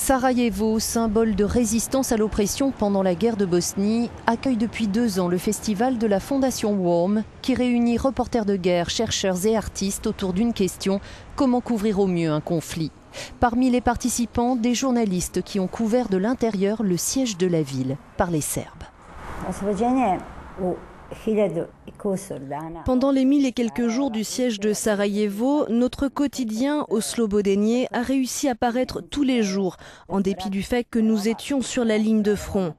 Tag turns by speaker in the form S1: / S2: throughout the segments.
S1: Sarajevo, symbole de résistance à l'oppression pendant la guerre de Bosnie, accueille depuis 2 ans le festival de la Fondation WARM qui réunit reporters de guerre, chercheurs et artistes autour d'une question: comment couvrir au mieux un conflit? Parmi les participants, des journalistes qui ont couvert de l'intérieur le siège de la ville par les Serbes.
S2: Pendant les 1000 et quelques jours du siège de Sarajevo, notre quotidien Oslobodenje a réussi à paraître tous les jours, en dépit du fait que nous étions sur la ligne de front.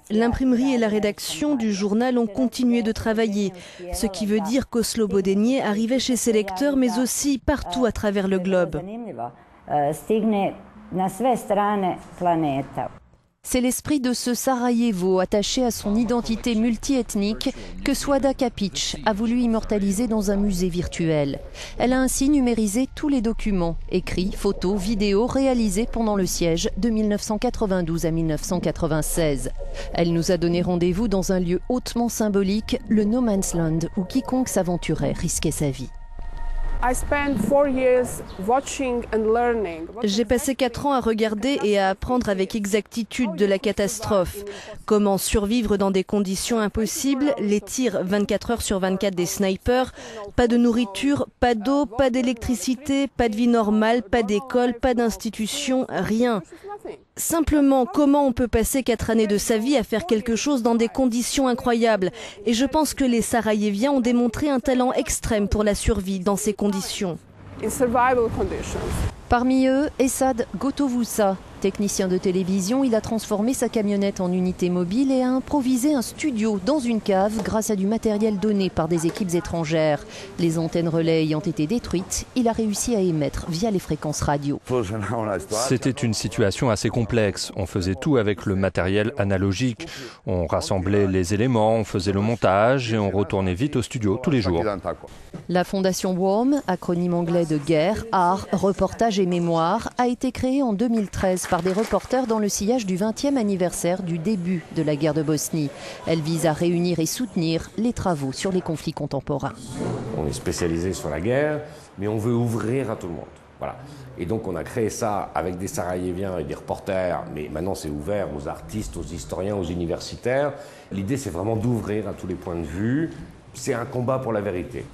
S2: L'imprimerie et la rédaction du journal ont continué de travailler, ce qui veut dire qu'Oslobodenje arrivait chez ses lecteurs, mais aussi partout à travers le globe.
S1: C'est l'esprit de ce Sarajevo attaché à son identité multiethnique que Swada Kapic a voulu immortaliser dans un musée virtuel. Elle a ainsi numérisé tous les documents, écrits, photos, vidéos réalisés pendant le siège de 1992 à 1996. Elle nous a donné rendez-vous dans un lieu hautement symbolique, le No Man's Land, où quiconque s'aventurait risquait sa vie.
S2: J'ai passé 4 ans à regarder et à apprendre avec exactitude de la catastrophe. Comment survivre dans des conditions impossibles, les tirs 24 heures sur 24 des snipers, pas de nourriture, pas d'eau, pas d'électricité, pas de vie normale, pas d'école, pas d'institution, rien. Simplement, comment on peut passer 4 années de sa vie à faire quelque chose dans des conditions incroyables? Et je pense que les Sarajeviens ont démontré un talent extrême pour la survie dans ces conditions.
S1: Parmi eux, Esad Gotovusa. Technicien de télévision, il a transformé sa camionnette en unité mobile et a improvisé un studio dans une cave grâce à du matériel donné par des équipes étrangères. Les antennes relais ayant été détruites, il a réussi à émettre via les fréquences radio.
S3: C'était une situation assez complexe. On faisait tout avec le matériel analogique. On rassemblait les éléments, on faisait le montage et on retournait vite au studio tous les jours.
S1: La Fondation WARM, acronyme anglais de guerre, art, reportage et mémoire, a été créée en 2013 par des reporters dans le sillage du 20e anniversaire du début de la guerre de Bosnie. Elle vise à réunir et soutenir les travaux sur les conflits contemporains.
S4: On est spécialisé sur la guerre, mais on veut ouvrir à tout le monde. Voilà. Et donc on a créé ça avec des Sarajeviens et des reporters, mais maintenant c'est ouvert aux artistes, aux historiens, aux universitaires. L'idée c'est vraiment d'ouvrir à tous les points de vue. C'est un combat pour la vérité.